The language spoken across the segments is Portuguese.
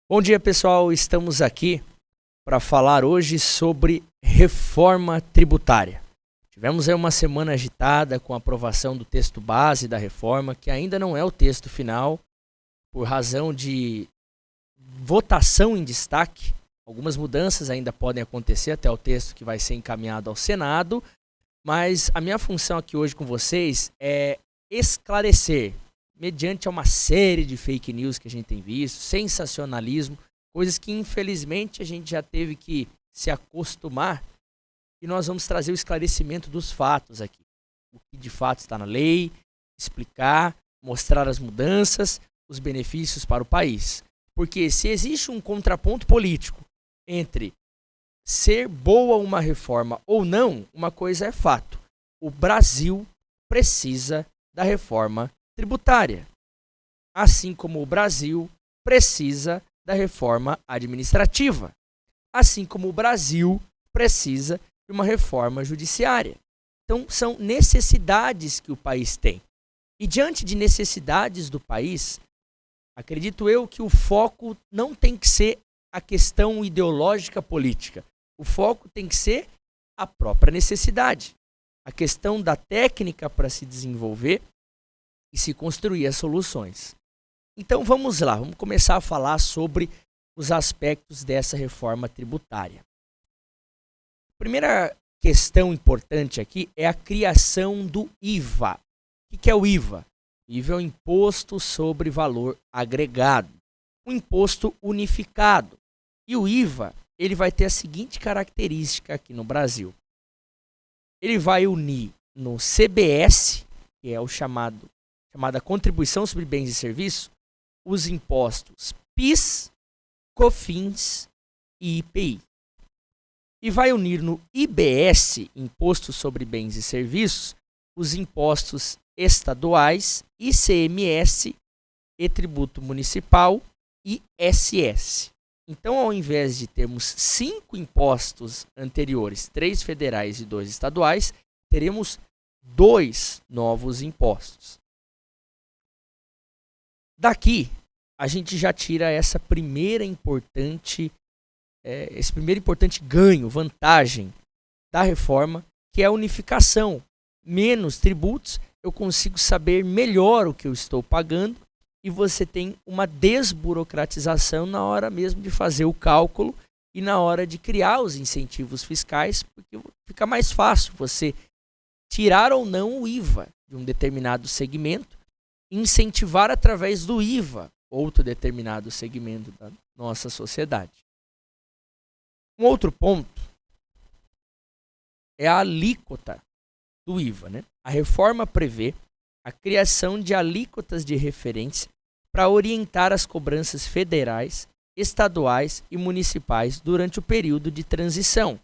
Bom dia, pessoal. Estamos aqui para falar hoje sobre reforma tributária. Tivemos aí uma semana agitada com a aprovação do texto base da reforma, que ainda não é o texto final, por razão de votação em destaque. Algumas mudanças ainda podem acontecer até o texto que vai ser encaminhado ao Senado, mas a minha função aqui hoje com vocês é esclarecer, mediante uma série de fake news que a gente tem visto, sensacionalismo, coisas que infelizmente a gente já teve que se acostumar, e nós vamos trazer o esclarecimento dos fatos aqui. O que de fato está na lei, explicar, mostrar as mudanças, os benefícios para o país. Porque se existe um contraponto político entre ser boa uma reforma ou não, uma coisa é fato. O Brasil precisa da reforma tributária, assim como o Brasil precisa da reforma administrativa, assim como o Brasil precisa de uma reforma judiciária. Então, são necessidades que o país tem. E diante de necessidades do país, acredito eu que o foco não tem que ser a questão ideológica política. O foco tem que ser a própria necessidade, a questão da técnica para se desenvolver e se construir as soluções. Então vamos lá, vamos começar a falar sobre os aspectos dessa reforma tributária. A primeira questão importante aqui é a criação do IVA. O que é o IVA? O IVA é o Imposto sobre Valor Agregado, um imposto unificado. E o IVA, ele vai ter a seguinte característica aqui no Brasil. Ele vai unir no CBS, que é o chamada Contribuição sobre Bens e Serviços, os impostos PIS, COFINS e IPI. E vai unir no IBS, Imposto sobre Bens e Serviços, os impostos estaduais, ICMS e Tributo Municipal e ISS. Então, ao invés de termos 5 impostos anteriores, 3 federais e 2 estaduais, teremos 2 novos impostos. Daqui, a gente já tira esse primeiro importante ganho, vantagem da reforma, que é a unificação. Menos tributos, eu consigo saber melhor o que eu estou pagando e você tem uma desburocratização na hora mesmo de fazer o cálculo e na hora de criar os incentivos fiscais, porque fica mais fácil você tirar ou não o IVA de um determinado segmento, incentivar através do IVA outro determinado segmento da nossa sociedade. Um outro ponto é a alíquota do IVA, né? A reforma prevê a criação de alíquotas de referência para orientar as cobranças federais, estaduais e municipais durante o período de transição.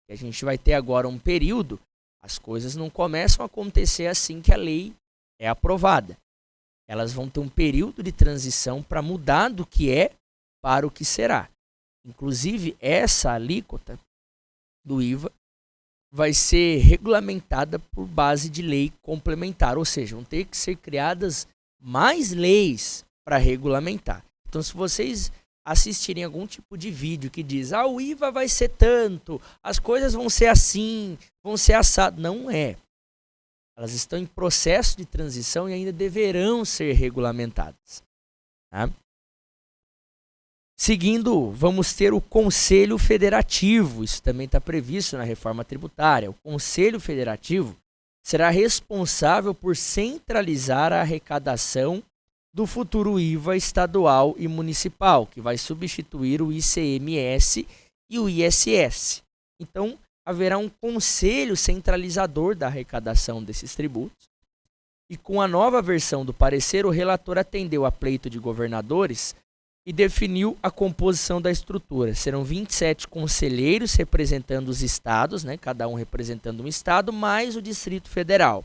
A gente vai ter agora um período, as coisas não começam a acontecer assim que a lei é aprovada. Elas vão ter um período de transição para mudar do que é para o que será. Inclusive, essa alíquota do IVA vai ser regulamentada por base de lei complementar, ou seja, vão ter que ser criadas mais leis para regulamentar. Então, se vocês assistirem algum tipo de vídeo que diz o IVA vai ser tanto, as coisas vão ser assim, vão ser assado, não é. Elas estão em processo de transição e ainda deverão ser regulamentadas. Tá? Seguindo, vamos ter o Conselho Federativo. Isso também está previsto na reforma tributária. O Conselho Federativo será responsável por centralizar a arrecadação do futuro IVA estadual e municipal, que vai substituir o ICMS e o ISS. Então, haverá um conselho centralizador da arrecadação desses tributos. E com a nova versão do parecer, o relator atendeu a pleito de governadores e definiu a composição da estrutura. Serão 27 conselheiros representando os estados, né, cada um representando um estado, mais o Distrito Federal.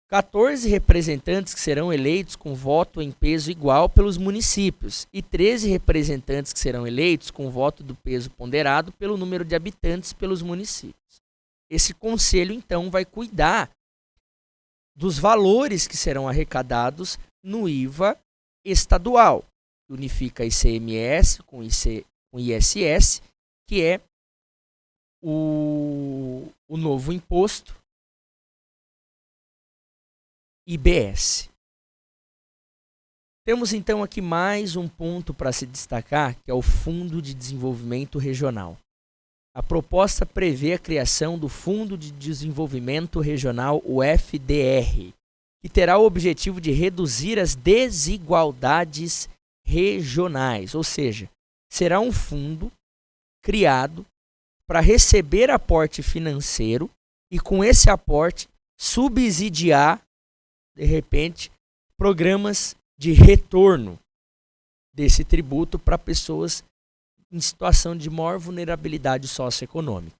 14 representantes que serão eleitos com voto em peso igual pelos municípios e 13 representantes que serão eleitos com voto do peso ponderado pelo número de habitantes pelos municípios. Esse conselho, então, vai cuidar dos valores que serão arrecadados no IVA estadual. que unifica ICMS com ISS, que é o novo imposto IBS. Temos então aqui mais um ponto para se destacar, que é o Fundo de Desenvolvimento Regional. A proposta prevê a criação do Fundo de Desenvolvimento Regional, o FDR, que terá o objetivo de reduzir as desigualdades regionais, ou seja, será um fundo criado para receber aporte financeiro e com esse aporte subsidiar, de repente, programas de retorno desse tributo para pessoas em situação de maior vulnerabilidade socioeconômica.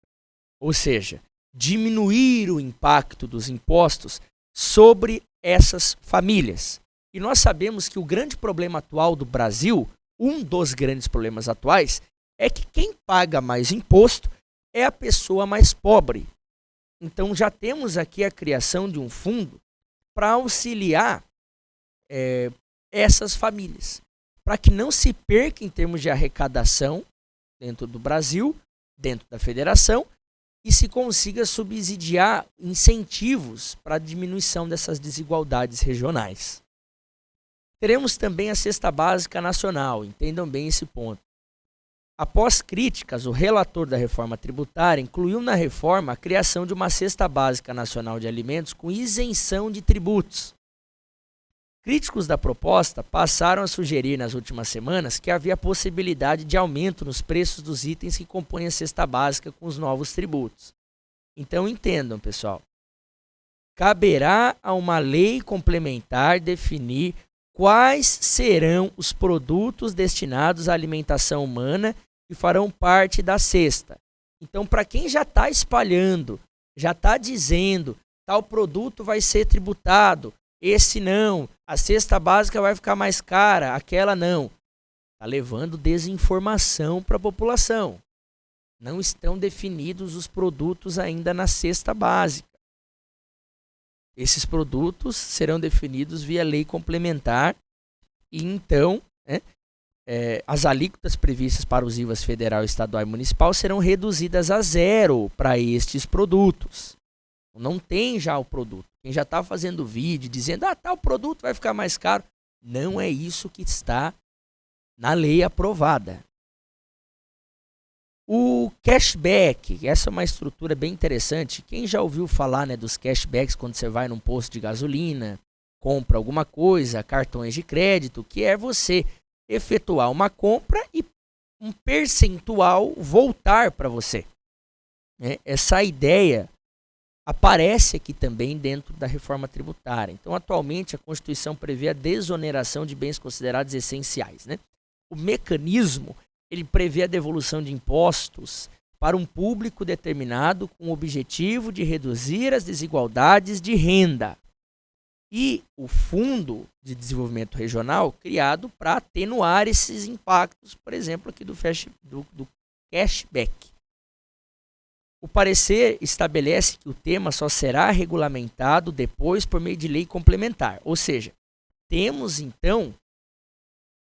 Ou seja, diminuir o impacto dos impostos sobre essas famílias. E nós sabemos que o grande problema atual do Brasil, um dos grandes problemas atuais, é que quem paga mais imposto é a pessoa mais pobre. Então já temos aqui a criação de um fundo para auxiliar essas famílias, para que não se perca em termos de arrecadação dentro do Brasil, dentro da federação, e se consiga subsidiar incentivos para a diminuição dessas desigualdades regionais. Teremos também a Cesta Básica Nacional, entendam bem esse ponto. Após críticas, o relator da reforma tributária incluiu na reforma a criação de uma Cesta Básica Nacional de Alimentos com isenção de tributos. Críticos da proposta passaram a sugerir nas últimas semanas que havia possibilidade de aumento nos preços dos itens que compõem a cesta básica com os novos tributos. Então entendam, pessoal. Caberá a uma lei complementar definir quais serão os produtos destinados à alimentação humana que farão parte da cesta. Então, para quem já está espalhando, já está dizendo tal produto vai ser tributado, esse não, a cesta básica vai ficar mais cara, aquela não. Está levando desinformação para a população. Não estão definidos os produtos ainda na cesta básica. Esses produtos serão definidos via lei complementar e então as alíquotas previstas para os IVAs federal, estadual e municipal serão reduzidas a zero para estes produtos. Não tem já o produto. Quem já está fazendo vídeo dizendo tal produto vai ficar mais caro, não é isso que está na lei aprovada. O cashback, essa é uma estrutura bem interessante. Quem já ouviu falar dos cashbacks quando você vai num posto de gasolina, compra alguma coisa, cartões de crédito, que é você efetuar uma compra e um percentual voltar para você. Essa ideia aparece aqui também dentro da reforma tributária. Então, atualmente, a Constituição prevê a desoneração de bens considerados essenciais. O mecanismo ele prevê a devolução de impostos para um público determinado com o objetivo de reduzir as desigualdades de renda. E o Fundo de Desenvolvimento Regional criado para atenuar esses impactos, por exemplo, aqui do cashback. O parecer estabelece que o tema só será regulamentado depois por meio de lei complementar. Ou seja, temos então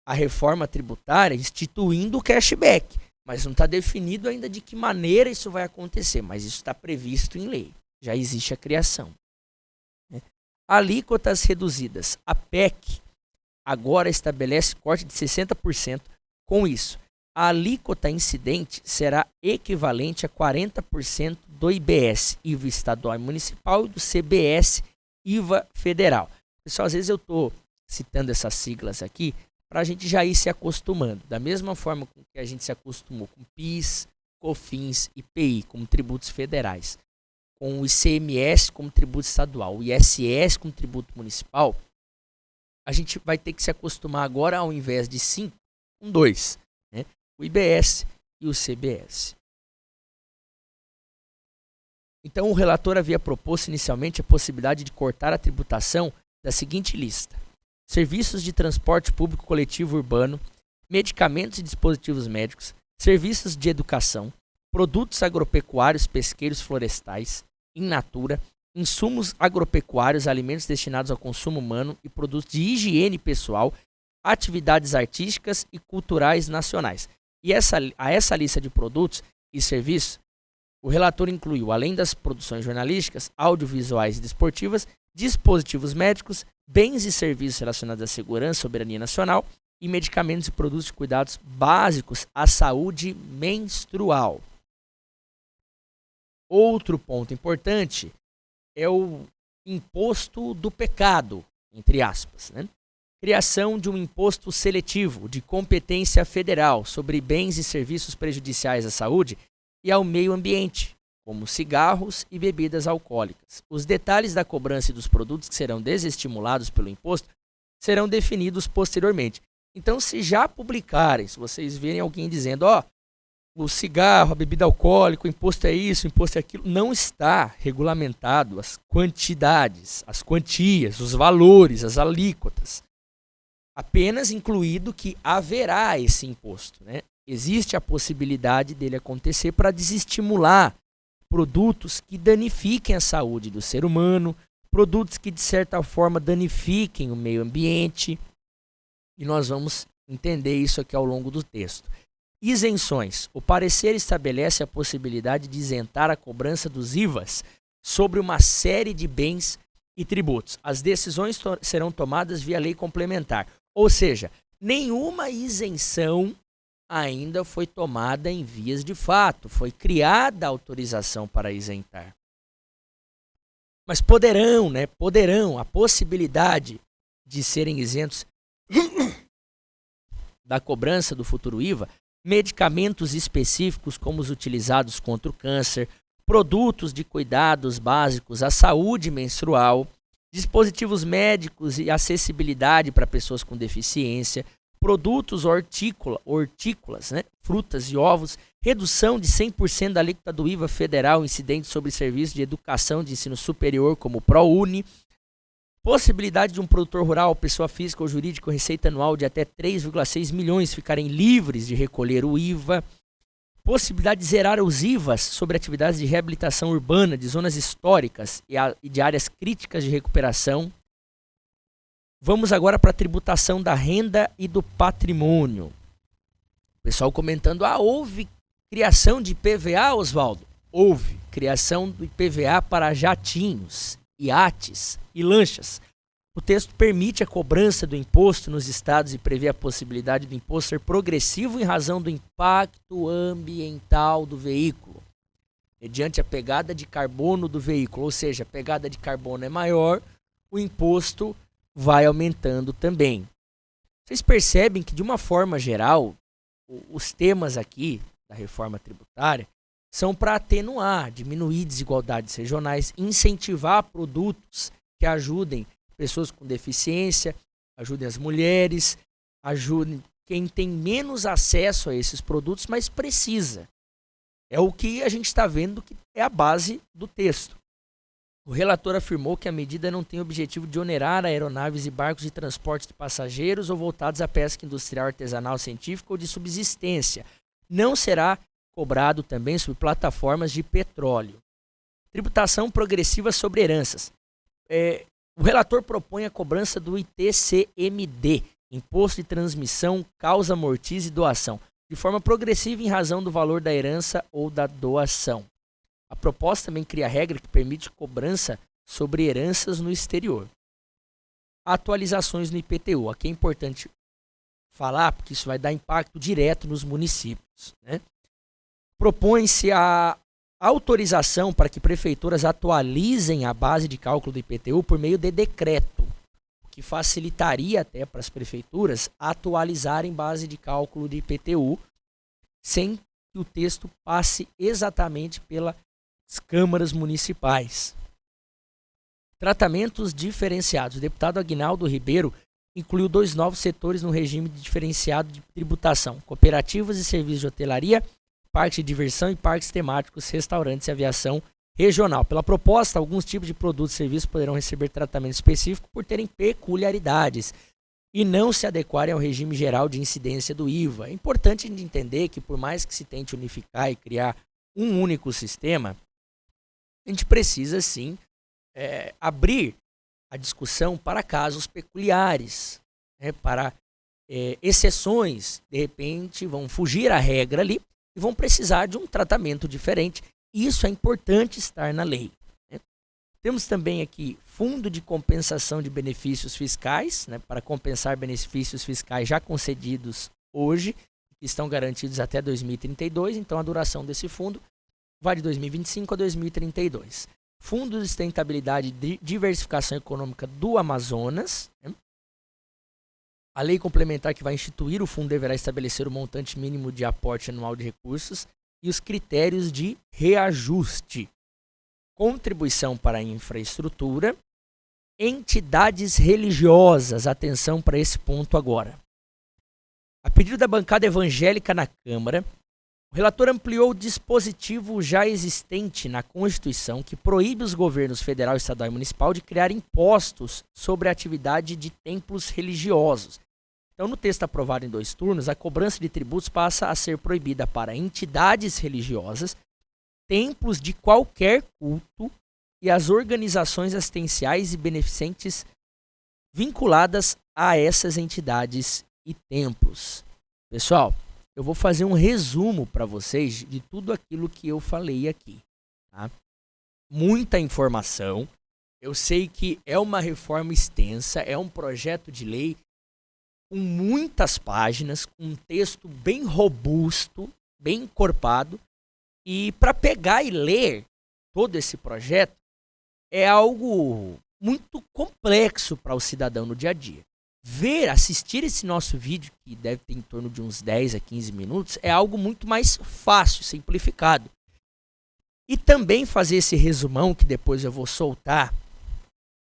a reforma tributária instituindo o cashback, mas não está definido ainda de que maneira isso vai acontecer, mas isso está previsto em lei, já existe a criação. Alíquotas reduzidas. A PEC agora estabelece corte de 60%. Com isso, a alíquota incidente será equivalente a 40% do IBS, IVA estadual e municipal, e do CBS, IVA federal. Pessoal, às vezes eu estou citando essas siglas aqui para a gente já ir se acostumando. Da mesma forma com que a gente se acostumou com PIS, COFINS, IPI como tributos federais, com o ICMS como tributo estadual, o ISS como tributo municipal, a gente vai ter que se acostumar agora, ao invés de 5, com 2. O IBS e o CBS. Então, o relator havia proposto inicialmente a possibilidade de cortar a tributação da seguinte lista: serviços de transporte público coletivo urbano, medicamentos e dispositivos médicos, serviços de educação, produtos agropecuários, pesqueiros florestais, in natura, insumos agropecuários, alimentos destinados ao consumo humano e produtos de higiene pessoal, atividades artísticas e culturais nacionais. E a essa lista de produtos e serviços, o relator incluiu, além das produções jornalísticas, audiovisuais e desportivas, dispositivos médicos, bens e serviços relacionados à segurança e soberania nacional e medicamentos e produtos de cuidados básicos à saúde menstrual. Outro ponto importante é o imposto do pecado, entre aspas, né? Criação de um imposto seletivo de competência federal sobre bens e serviços prejudiciais à saúde e ao meio ambiente, como cigarros e bebidas alcoólicas. Os detalhes da cobrança e dos produtos que serão desestimulados pelo imposto serão definidos posteriormente. Então, se já publicarem, se vocês virem alguém dizendo, o cigarro, a bebida alcoólica, o imposto é isso, o imposto é aquilo, não está regulamentado as quantidades, as quantias, os valores, as alíquotas. Apenas incluído que haverá esse imposto, né? Existe a possibilidade dele acontecer para desestimular produtos que danifiquem a saúde do ser humano, produtos que de certa forma danifiquem o meio ambiente. E nós vamos entender isso aqui ao longo do texto. Isenções. O parecer estabelece a possibilidade de isentar a cobrança dos IVAs sobre uma série de bens e tributos. As decisões serão tomadas via lei complementar. Ou seja, nenhuma isenção ainda foi tomada em vias de fato. Foi criada a autorização para isentar. Mas poderão, a possibilidade de serem isentos da cobrança do futuro IVA, medicamentos específicos como os utilizados contra o câncer, produtos de cuidados básicos à saúde menstrual, dispositivos médicos e acessibilidade para pessoas com deficiência, produtos hortícolas, né? Frutas e ovos, redução de 100% da alíquota do IVA federal incidente sobre serviços de educação de ensino superior como o ProUni, possibilidade de um produtor rural, pessoa física ou jurídica com receita anual de até 3,6 milhões ficarem livres de recolher o IVA, possibilidade de zerar os IVAs sobre atividades de reabilitação urbana de zonas históricas e de áreas críticas de recuperação. Vamos agora para a tributação da renda e do patrimônio. O pessoal comentando, houve criação de IPVA, Oswaldo? Houve criação do IPVA para jatinhos, iates e lanchas. O texto permite a cobrança do imposto nos estados e prevê a possibilidade do imposto ser progressivo em razão do impacto ambiental do veículo, mediante a pegada de carbono do veículo. Ou seja, a pegada de carbono é maior, o imposto vai aumentando também. Vocês percebem que, de uma forma geral, os temas aqui da reforma tributária são para atenuar, diminuir desigualdades regionais, incentivar produtos que ajudem pessoas com deficiência, ajudem as mulheres, ajudem quem tem menos acesso a esses produtos, mas precisa. É o que a gente está vendo que é a base do texto. O relator afirmou que a medida não tem o objetivo de onerar aeronaves e barcos de transporte de passageiros ou voltados à pesca industrial, artesanal, científica ou de subsistência. Não será cobrado também sobre plataformas de petróleo. Tributação progressiva sobre heranças. O relator propõe a cobrança do ITCMD, Imposto de Transmissão, Causa Mortis e Doação, de forma progressiva em razão do valor da herança ou da doação. A proposta também cria regra que permite cobrança sobre heranças no exterior. Atualizações no IPTU. Aqui é importante falar, porque isso vai dar impacto direto nos municípios, né? Propõe-se a autorização para que prefeituras atualizem a base de cálculo do IPTU por meio de decreto, o que facilitaria até para as prefeituras atualizarem base de cálculo de IPTU sem que o texto passe exatamente pelas câmaras municipais. Tratamentos diferenciados. O deputado Aguinaldo Ribeiro incluiu 2 novos setores no regime diferenciado de tributação: cooperativas e serviços de hotelaria, parques de diversão e parques temáticos, restaurantes e aviação regional. Pela proposta, alguns tipos de produtos e serviços poderão receber tratamento específico por terem peculiaridades e não se adequarem ao regime geral de incidência do IVA. É importante entender que, por mais que se tente unificar e criar um único sistema, a gente precisa sim abrir a discussão para casos peculiares, né, para exceções, de repente, vão fugir à regra ali e vão precisar de um tratamento diferente. Isso é importante estar na lei. Né? Temos também aqui Fundo de Compensação de Benefícios Fiscais, né, para compensar benefícios fiscais já concedidos hoje, que estão garantidos até 2032. Então, a duração desse fundo vai de 2025 a 2032. Fundo de Sustentabilidade e Diversificação Econômica do Amazonas. Né? A lei complementar que vai instituir o fundo deverá estabelecer o montante mínimo de aporte anual de recursos e os critérios de reajuste. Contribuição para a infraestrutura. Entidades religiosas. Atenção para esse ponto agora. A pedido da bancada evangélica na Câmara, o relator ampliou o dispositivo já existente na Constituição que proíbe os governos federal, estadual e municipal de criar impostos sobre a atividade de templos religiosos. Então, no texto aprovado em 2 turnos, a cobrança de tributos passa a ser proibida para entidades religiosas, templos de qualquer culto e as organizações assistenciais e beneficentes vinculadas a essas entidades e templos. Pessoal, eu vou fazer um resumo para vocês de tudo aquilo que eu falei aqui. Tá? Muita informação. Eu sei que é uma reforma extensa, é um projeto de lei com muitas páginas, com um texto bem robusto, bem encorpado. E para pegar e ler todo esse projeto é algo muito complexo para o cidadão no dia a dia. Assistir esse nosso vídeo, que deve ter em torno de uns 10 a 15 minutos, é algo muito mais fácil, simplificado. E também fazer esse resumão, que depois eu vou soltar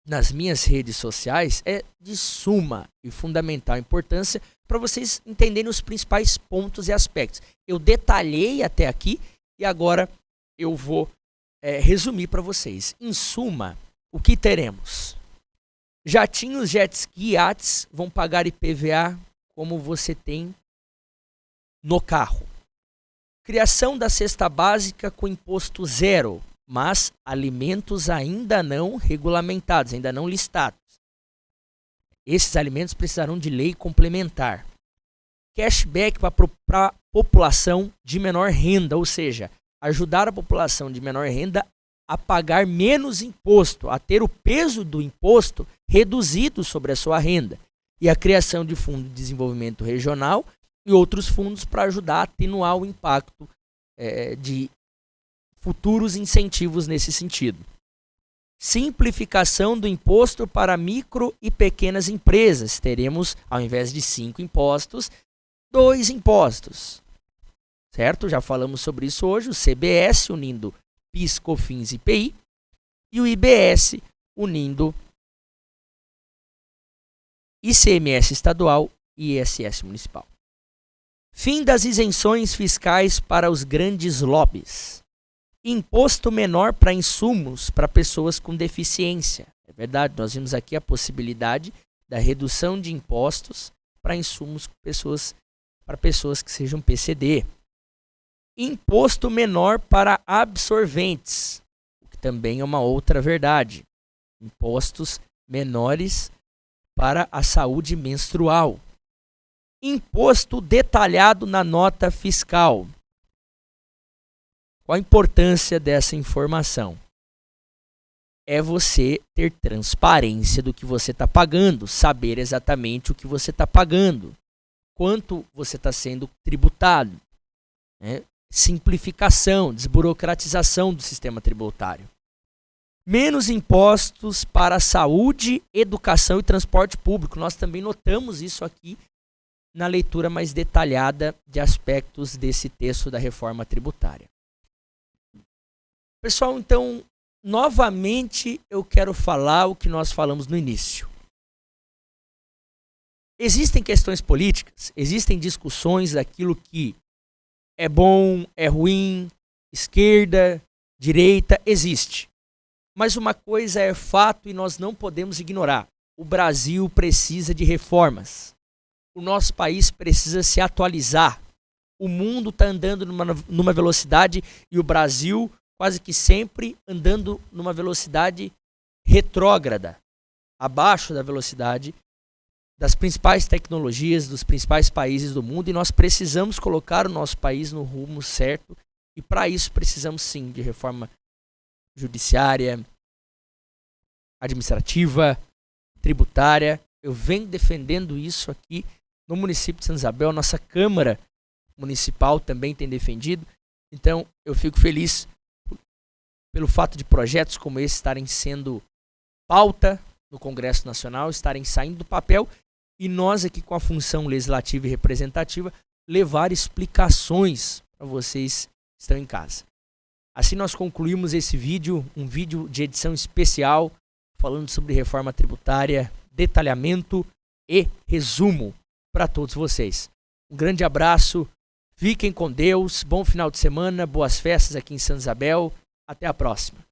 nas minhas redes sociais, é de suma e fundamental importância para vocês entenderem os principais pontos e aspectos. Eu detalhei até aqui e agora eu vou resumir para vocês. Em suma, o que teremos? Jatinhos, jet ski, iates vão pagar IPVA como você tem no carro. Criação da cesta básica com imposto zero, mas alimentos ainda não regulamentados, ainda não listados. Esses alimentos precisarão de lei complementar. Cashback para a população de menor renda, ou seja, ajudar a população de menor renda a pagar menos imposto, a ter o peso do imposto reduzido sobre a sua renda. E a criação de fundo de desenvolvimento regional e outros fundos para ajudar a atenuar o impacto de futuros incentivos nesse sentido. Simplificação do imposto para micro e pequenas empresas. Teremos, ao invés de 5 impostos, 2 impostos. Certo? Já falamos sobre isso hoje. O CBS unindo PIS, COFINS e IPI. E o IBS unindo ICMS estadual e ISS municipal. Fim das isenções fiscais para os grandes lobbies. Imposto menor para insumos para pessoas com deficiência. É verdade, nós vimos aqui a possibilidade da redução de impostos para insumos para pessoas que sejam PCD. Imposto menor para absorventes, o que também é uma outra verdade. Impostos menores para a saúde menstrual. Imposto detalhado na nota fiscal. Qual a importância dessa informação? É você ter transparência do que você está pagando, saber exatamente o que você está pagando, quanto você está sendo tributado. Né? Simplificação, desburocratização do sistema tributário. Menos impostos para saúde, educação e transporte público. Nós também notamos isso aqui na leitura mais detalhada de aspectos desse texto da reforma tributária. Pessoal, então, novamente eu quero falar o que nós falamos no início. Existem questões políticas, existem discussões daquilo que é bom, é ruim, esquerda, direita, existe. Mas uma coisa é fato e nós não podemos ignorar. O Brasil precisa de reformas. O nosso país precisa se atualizar. O mundo está andando numa velocidade e o Brasil quase que sempre andando numa velocidade retrógrada, abaixo da velocidade das principais tecnologias dos principais países do mundo e nós precisamos colocar o nosso país no rumo certo e para isso precisamos sim de reforma judiciária, administrativa, tributária. Eu venho defendendo isso aqui no município de Santa Isabel, nossa Câmara Municipal também tem defendido. Então eu fico feliz pelo fato de projetos como esse estarem sendo pauta no Congresso Nacional, estarem saindo do papel e nós aqui com a função legislativa e representativa levar explicações para vocês que estão em casa. Assim nós concluímos esse vídeo, um vídeo de edição especial falando sobre reforma tributária, detalhamento e resumo para todos vocês. Um grande abraço, fiquem com Deus, bom final de semana, boas festas aqui em Santa Isabel, até a próxima.